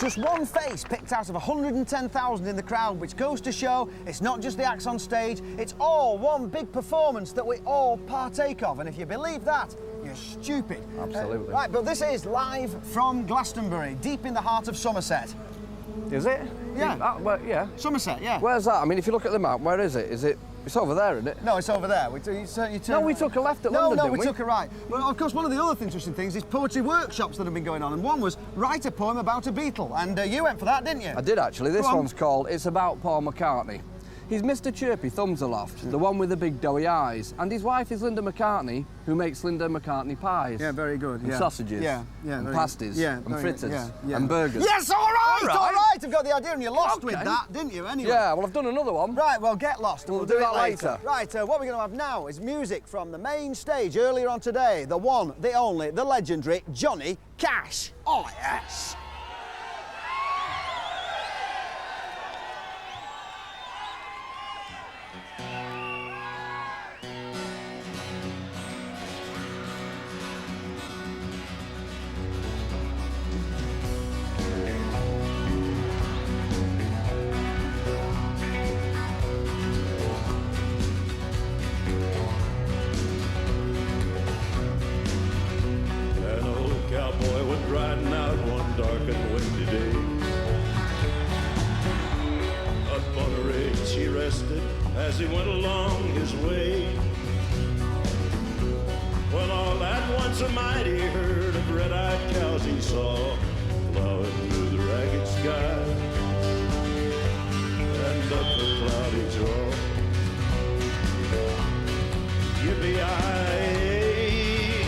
Just one face picked out of 110,000 in the crowd, which goes to show it's not just the acts on stage, it's all one big performance that we all partake of. And if you believe that, you're stupid. Absolutely. Right, but this is live from Glastonbury, deep in the heart of Somerset. Is it? Yeah. Well, yeah. Somerset, yeah. Where's that? I mean, if you look at the map, where is it? It's over there, isn't it? No, it's over there. No, we took a left at London, No, didn't we took a right. Well, of course, one of the other interesting things is poetry workshops that have been going on, and one was write a poem about a Beatle, and you went for that, didn't you? I did, actually. This Go on. one's called It's About Paul McCartney. He's Mr. Chirpy Thumbs Aloft, the one with the big doughy eyes, and his wife is Linda McCartney, who makes Linda McCartney pies. Yeah, very good. And sausages. Yeah, and pasties. Yeah, and fritters. yeah. And burgers. Yes, all right! I've got the idea, and you lost with Okay. that, didn't you? Anyway. Yeah, well, I've done another one. Right, well, get lost, and we'll do do it that later. Right, what we're going to have now is music from the main stage earlier on today. The one, the only, the legendary Johnny Cash. Oh, yes. An old cowboy went riding out one dark and windy day. Up on a ridge he rested as he went along his way. When all at once a mighty herd of red-eyed cows he saw plowing through the ragged sky and up the cloudy draw. Yippee-yi-yi.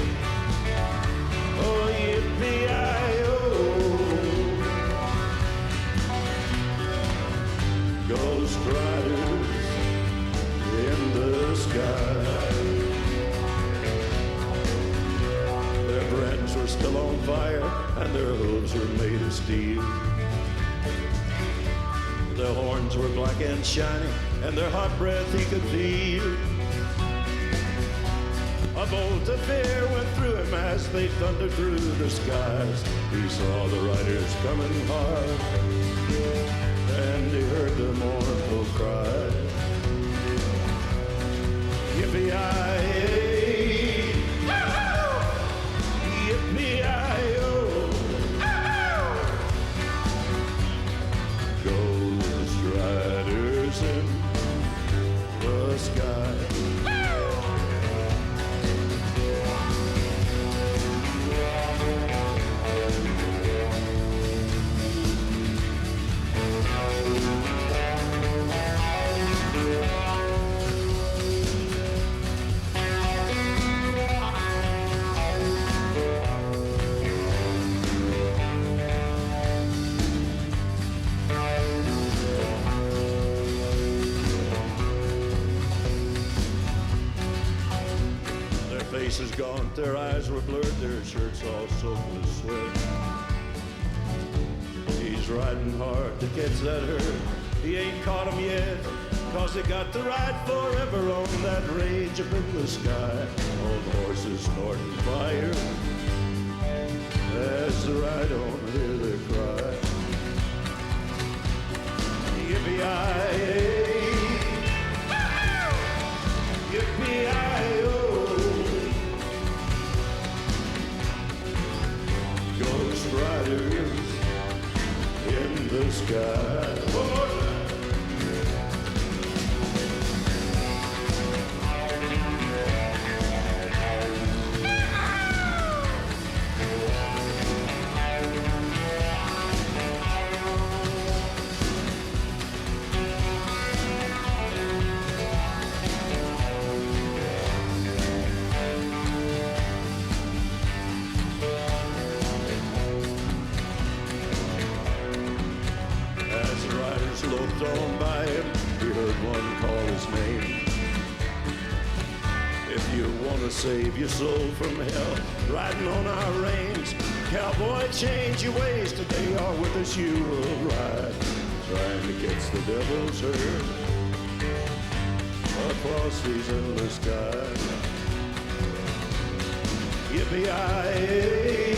Oh, yippee-yi-oh. Ghost riders in the sky. Their brands were still on fire and their hooves were made of steel. Their horns were black and shiny and their hot breath he could feel. A bolt of fear went through him as they thundered through the skies. He saw the riders coming hard, and he heard the mournful cry. Yippee-yi-yi, yippee-yi-oh. Ghost riders in the sky. Their faces gaunt, their eyes were blurred, their shirts all soaked with sweat. He's riding hard to catch that herd. He ain't caught 'em yet, 'cause they got to ride forever on that range up in the sky. Old horses snorting fire as the ride on, hear their cry. Yippee-yi-yi, yippee-yi-oh. Ghost riders in the sky. One more time. As the riders loped on by him, he heard one call his name. If you want to save your soul from hell, riding on our range, cowboy, change your ways today, or with us you will ride, trying to catch the devil's herd across these endless skies. Yippee-yi-yi,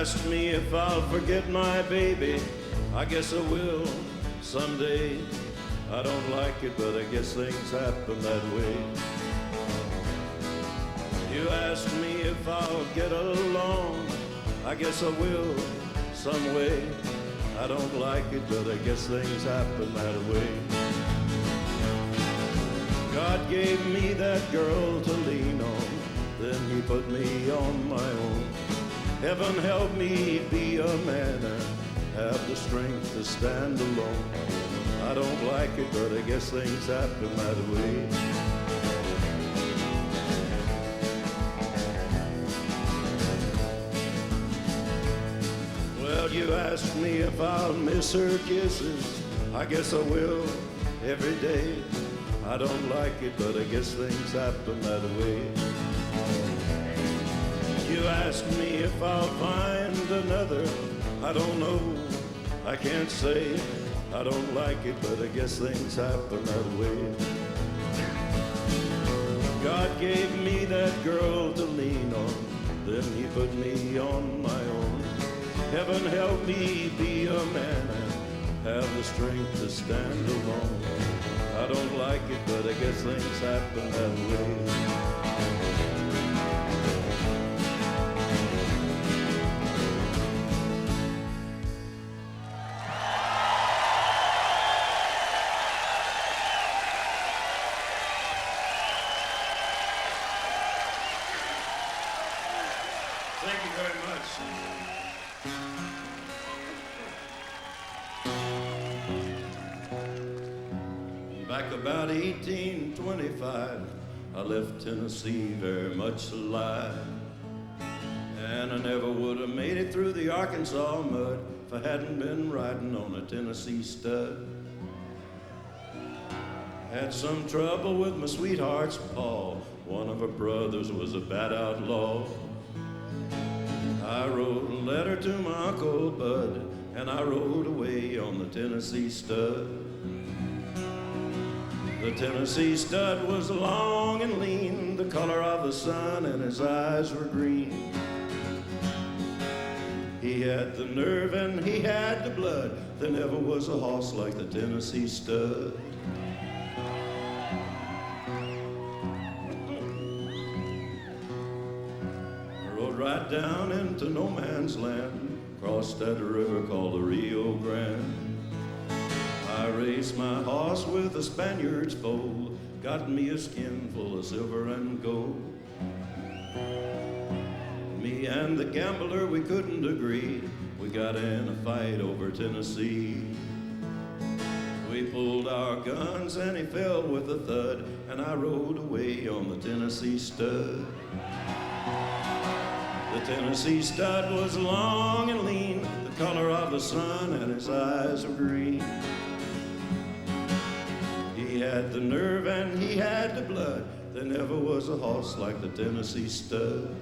asked me if I'll forget my baby. I guess I will someday. I don't like it, but I guess things happen that way. You asked me if I'll get along. I guess I will some way. I don't like it, but I guess things happen that way. God gave me that girl to lean on, then he put me on my own. Heaven help me be a man and have the strength to stand alone. I don't like it, but I guess things happen that way. Well, you asked me if I'll miss her kisses. I guess I will every day. I don't like it, but I guess things happen that way. You asked me if I'll find another. I don't know, I can't say. I don't like it, but I guess things happen that way. God gave me that girl to lean on, then he put me on my own. Heaven help me be a man and have the strength to stand alone. I don't like it, but I guess things happen that way. Thank you very much. Back about 1825, I left Tennessee very much alive. And I never would have made it through the Arkansas mud if I hadn't been riding on a Tennessee stud. Had some trouble with my sweetheart's paw. One of her brothers was a bad outlaw. I wrote a letter to my Uncle Bud, and I rode away on the Tennessee stud. The Tennessee stud was long and lean, the color of the sun, and his eyes were green. He had the nerve and he had the blood. There never was a horse like the Tennessee stud. Right down into no man's land, crossed that river called the Rio Grande. I raced my horse with a Spaniard's foal, got me a skin full of silver and gold. Me and the gambler, we couldn't agree, we got in a fight over Tennessee. We pulled our guns and he fell with a thud, and I rode away on the Tennessee stud. The Tennessee stud was long and lean, the color of the sun, and his eyes were green. He had the nerve and he had the blood. There never was a horse like the Tennessee stud.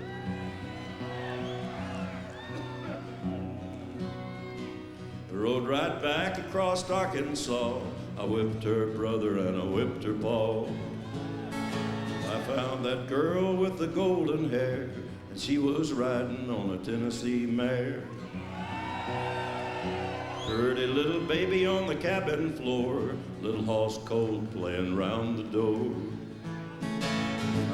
I rode right back across Arkansas. I whipped her brother and I whipped her paw. I found that girl with the golden hair, and she was riding on a Tennessee mare. Pretty little baby on the cabin floor, little horse cold playing round the door.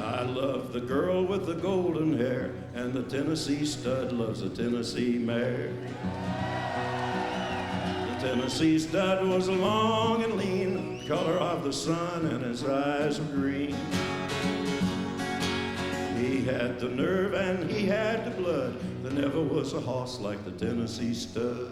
I love the girl with the golden hair, and the Tennessee stud loves the Tennessee mare. The Tennessee stud was long and lean, color of the sun, and his eyes were green. He had the nerve and he had the blood. There never was a horse like the Tennessee stud.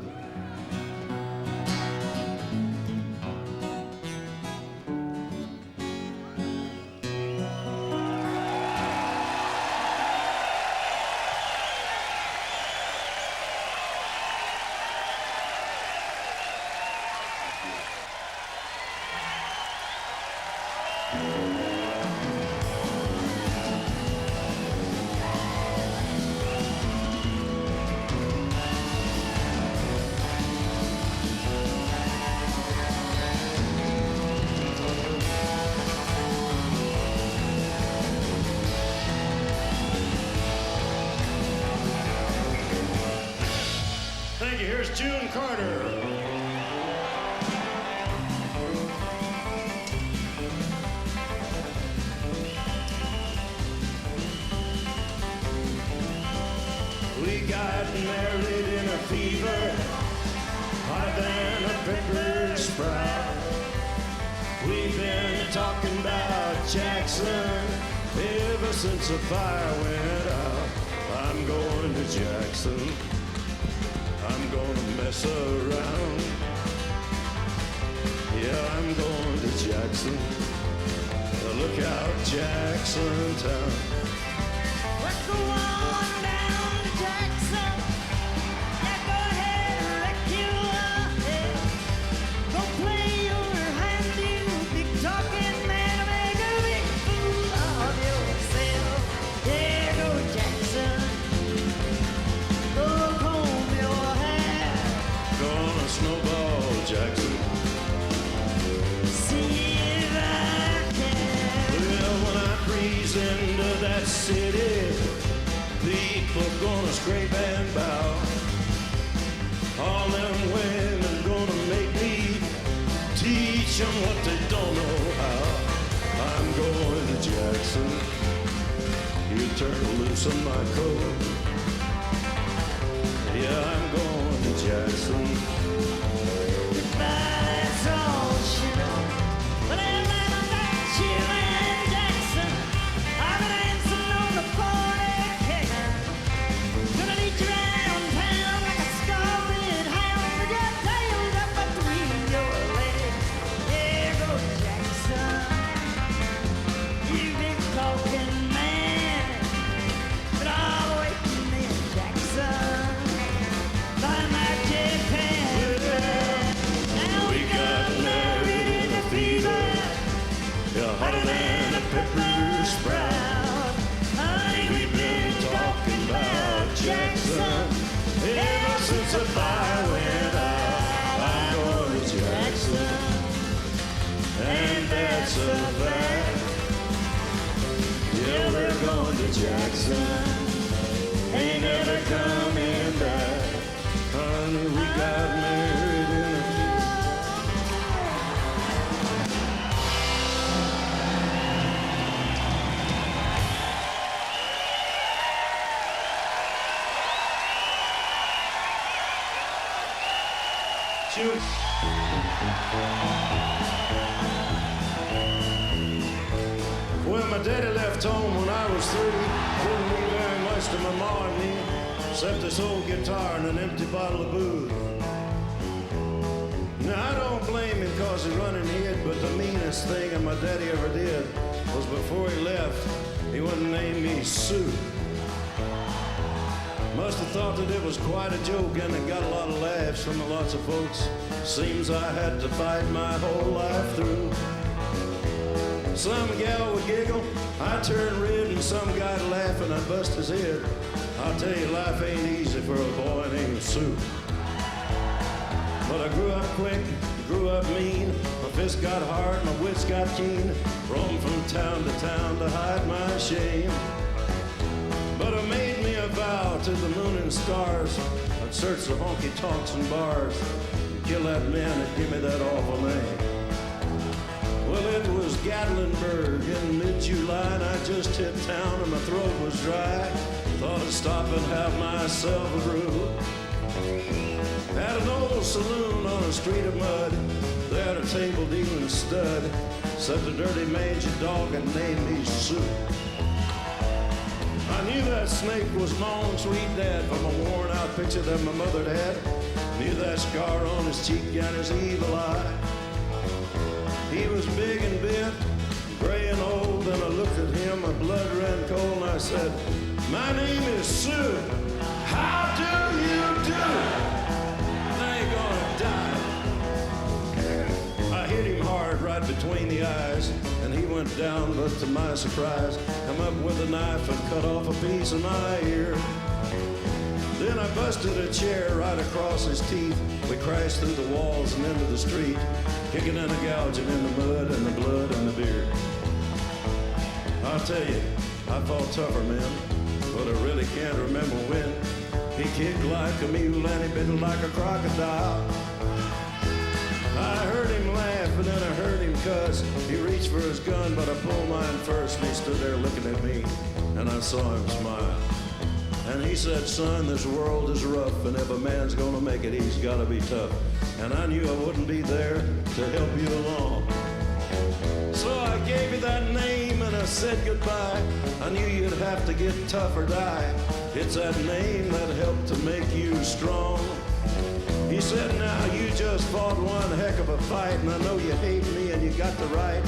Here's June Carter. We got married in a fever, hotter than a pepper sprout. We've been talking about Jackson ever since the fire went out. I'm going to Jackson. I'm gonna mess around. Yeah, I'm going to Jackson. Look out, Jackson Town. Let's go on down to Jackson. Yeah, go ahead and wreck your head. Go play your hand, you big talking man. Make a big fool of yourself. Yeah, go Jackson. Go comb your hair. Gonna snowball Jackson. See if I can. Well, when I breeze into that city, people gonna scrape and bow. All them women gonna make me teach them what they don't know how. I'm going to Jackson. You turn loose on my coat. Yeah, I'm going to Jackson. That's all she knows. But I'm not you and Jackson. I've been dancing on the 40K. Gonna lead you around town like a scarlet hound with your tails up between your legs. Yeah, go Jackson. You big talking man. But I'll wait for me in Jackson. By my Japan. Now We got married in a fever, yeah, hotter than a pepper sprout. Honey, We've been talking about Jackson ever since the fire went out. I'm going to Jackson, and that's a fact. Yeah, we're going to Jackson, ain't never coming back. Honey, we got married in a Shoot. Well, my daddy left home when I was 3. Didn't leave very much to my ma and me, except this old guitar and an empty bottle of booze. Now, I don't blame him cause he run and hid, but the meanest thing that my daddy ever did was before he left, he wouldn't name me Sue. Must have thought that it was quite a joke and it got a lot of laughs from lots of folks. Seems I had to fight my whole life through. Some gal would giggle, I'd turn red, and some guy'd laugh and I'd bust his head. I'll tell you, life ain't easy for a boy named Sue. But I grew up quick, grew up mean. My fists got hard, my wits got keen. Roamed from town to hide my shame. But I made me a vow to the moon and stars. I'd search the honky-tonks and bars and kill that man that gave me that awful name. Well, it was Gatlinburg in mid-July, and I just hit town and my throat was dry. Thought I'd stop and have myself a brew. At an old saloon on a street of mud, there at a table dealing stud, sat the dirty mangy dog and named me Sue. I knew that snake was my own sweet dad from a worn-out picture that my mother had. Knew that scar on his cheek and his evil eye. He was big and bent, gray and old, and I looked at him, my blood ran cold, and I said, "My name is Sue. How do you do? Now you're gonna die." I hit him hard right between the eyes, and he went down, but to my surprise, come up with a knife and cut off a piece of my ear. Then I busted a chair right across his teeth. We crashed through the walls and into the street, kicking and gouging in the mud and the blood and the beer. I'll tell you, I fought tougher men, but I really can't remember when. He kicked like a mule and he bit like a crocodile. I heard him laugh, but then I heard him cuss. He reached for his gun, but I pulled mine first. And he stood there looking at me, and I saw him smile. And he said, son, this world is rough, and if a man's gonna make it, he's gotta be tough. And I knew I wouldn't be there to help you along. So I gave you that name and I said goodbye. I knew you'd have to get tough or die. It's that name that helped to make you strong. He said, now you just fought one heck of a fight, and I know you hate me and you got the right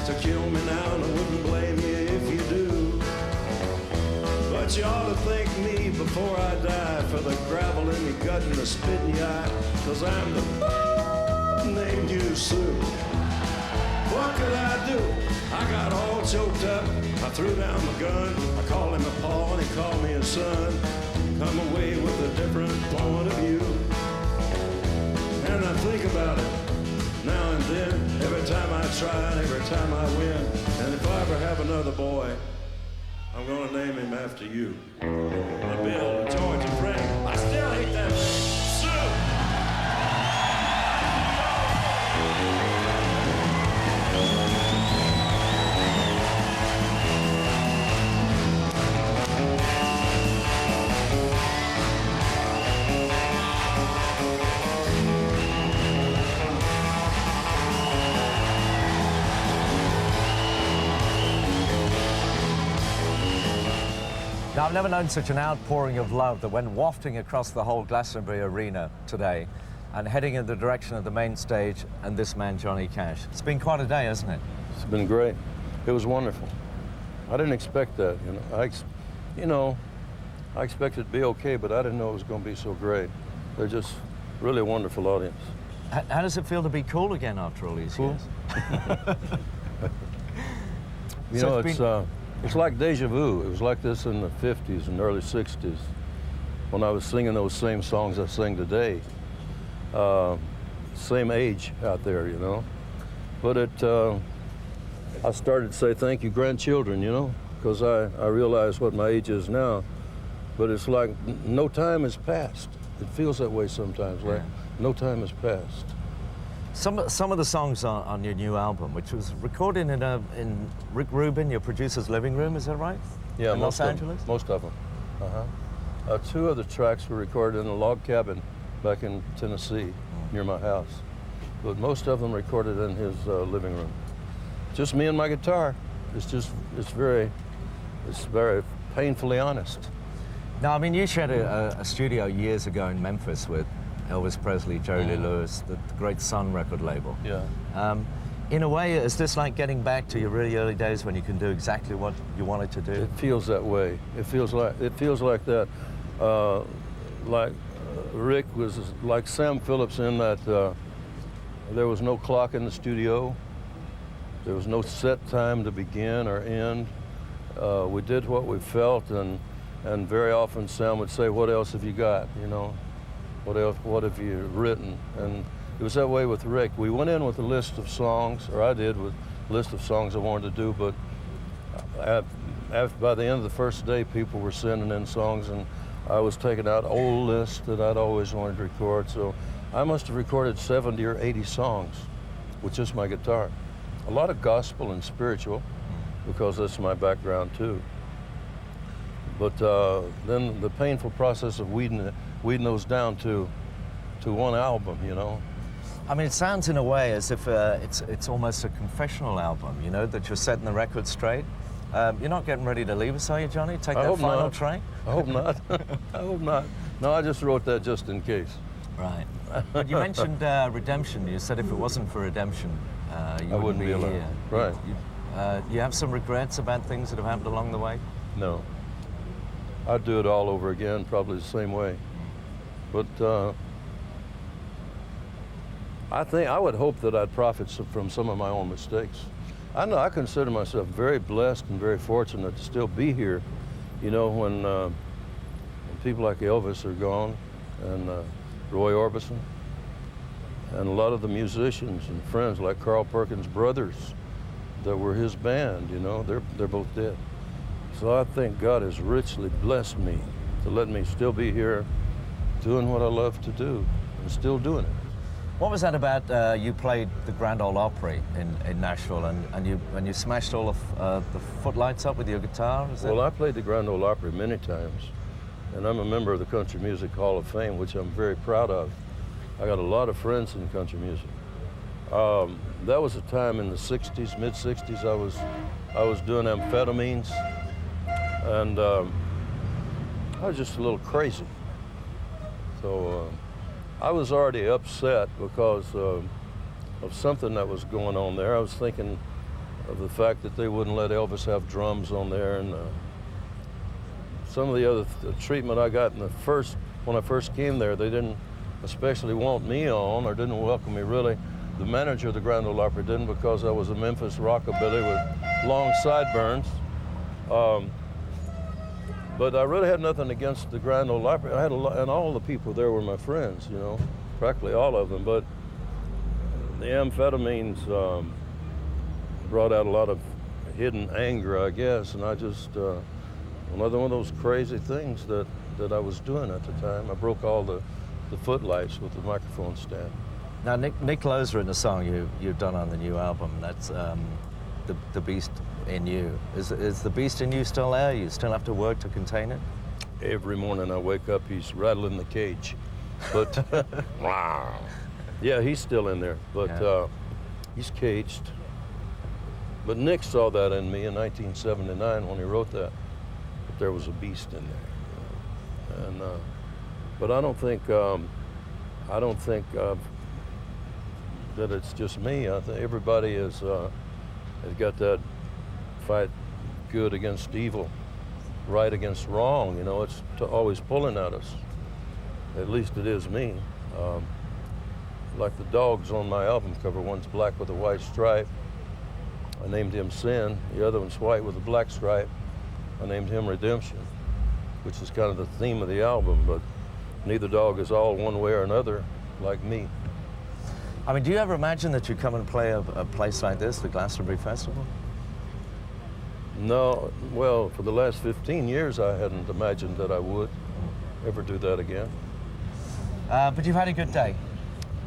to kill me now, and I wouldn't blame you if you do. But you ought to thank me before I die for the gravel in your gut and the spit in your eye, 'cause I'm the named you Sue. What could I do? I got all choked up. I threw down the gun. I called him a paw and he called me a son. Come away with a different point of view. And I think about it now and then, every time I try and every time I win. And if I ever have another boy, I'm gonna name him after you. Bill, George, and Frank. I still hate that name. Sue! Now, I've never known such an outpouring of love that went wafting across the whole Glastonbury arena today and heading in the direction of the main stage and this man, Johnny Cash. It's been quite a day, hasn't it? It's been great. It was wonderful. I didn't expect that, I expected it to be okay, but I didn't know it was going to be so great. They're just really a wonderful audience. How does it feel to be cool again after all these years? It's like deja vu. It was like this in the 50s and early 60s when I was singing those same songs I sing today. Same age out there, But I started to say thank you, grandchildren, because I realize what my age is now. But it's like no time has passed. It feels that way sometimes, like no time has passed. Some of the songs on your new album, which was recorded in Rick Rubin, your producer's living room, is that right? Yeah, in Los Angeles? Most of them. Two of the tracks were recorded in a log cabin back in Tennessee, near my house. But most of them recorded in his living room. Just me and my guitar. It's very painfully honest. Now, I mean, you shared a studio years ago in Memphis with Elvis Presley, Jerry Lee Lewis, the great Sun record label. Yeah. In a way, is this like getting back to your really early days when you can do exactly what you wanted to do? It feels that way. It feels like that. Rick was like Sam Phillips in that there was no clock in the studio. There was no set time to begin or end. We did what we felt, and very often Sam would say, "What else have you got? What else? What have you written?" And it was that way with Rick. We went in with a list of songs, or I did, with a list of songs I wanted to do, but by the end of the first day, people were sending in songs, and I was taking out old lists that I'd always wanted to record. So I must have recorded 70 or 80 songs with just my guitar. A lot of gospel and spiritual, because that's my background too. But then the painful process of weeding those down to one album, I mean, it sounds in a way as if it's almost a confessional album, that you're setting the record straight. You're not getting ready to leave us, are you, Johnny? Take that final train? I hope not. I hope not. No, I just wrote that just in case. Right. But you mentioned redemption. You said if it wasn't for redemption, you wouldn't be alive. here. Right. You have some regrets about things that have happened along the way? No. I'd do it all over again, probably the same way. But I would hope that I'd profit from some of my own mistakes. I consider myself very blessed and very fortunate to still be here. When people like Elvis are gone, and Roy Orbison, and a lot of the musicians and friends like Carl Perkins' brothers that were his band, they're both dead. So I think God has richly blessed me to let me still be here doing what I love to do and still doing it. What was that about? You played the Grand Ole Opry in Nashville, and you smashed all of the footlights up with your guitar. Is that? Well, I played the Grand Ole Opry many times, and I'm a member of the Country Music Hall of Fame, which I'm very proud of. I got a lot of friends in country music. That was a time in the 60s, mid-60s, I was doing amphetamines, and I was just a little crazy. So I was already upset because of something that was going on there. I was thinking of the fact that they wouldn't let Elvis have drums on there, and some of the other treatment I got when I first came there, they didn't especially want me on, or didn't welcome me really. The manager of the Grand Ole Opry didn't, because I was a Memphis rockabilly with long sideburns. But I really had nothing against the Grand Ole Opry. I had a lot, and all the people there were my friends, you know, practically all of them. But the amphetamines brought out a lot of hidden anger, I guess, and I just, another one of those crazy things that I was doing at the time. I broke all the footlights with the microphone stand. Now, Nick Lowe's written a song you've done on the new album. That's the Beast in You. Is the Beast in You still there? You still have to work to contain it? Every morning I wake up, he's rattling the cage. But, wow. Yeah, he's still in there, but Yeah. He's caged. But Nick saw that in me in 1979 when he wrote that there was a beast in there. And, but I don't think that it's just me. I think everybody has got that fight good against evil, right against wrong. You know, it's always pulling at us. At least it is me. Like the dogs on my album cover, one's black with a white stripe. I named him Sin. The other one's white with a black stripe. I named him Redemption, which is kind of the theme of the album, but neither dog is all one way or another like me. I mean, do you ever imagine that you'd come and play a place like this, the Glastonbury Festival? No, well, for the last 15 years, I hadn't imagined that I would ever do that again. But you've had a good day.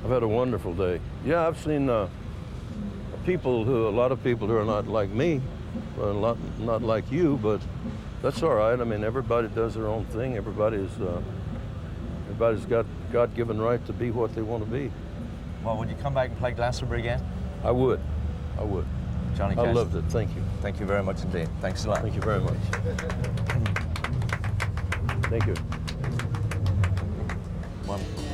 I've had a wonderful day. Yeah, I've seen a lot of people who are not like me, not like you, but that's all right. I mean, everybody does their own thing. Everybody's got God-given right to be what they want to be. Well, would you come back and play Glastonbury again? I would. Johnny Cash. I loved it. Thank you. Thank you very much indeed. Thanks a lot. Thank you very much. Thank you. Wonderful.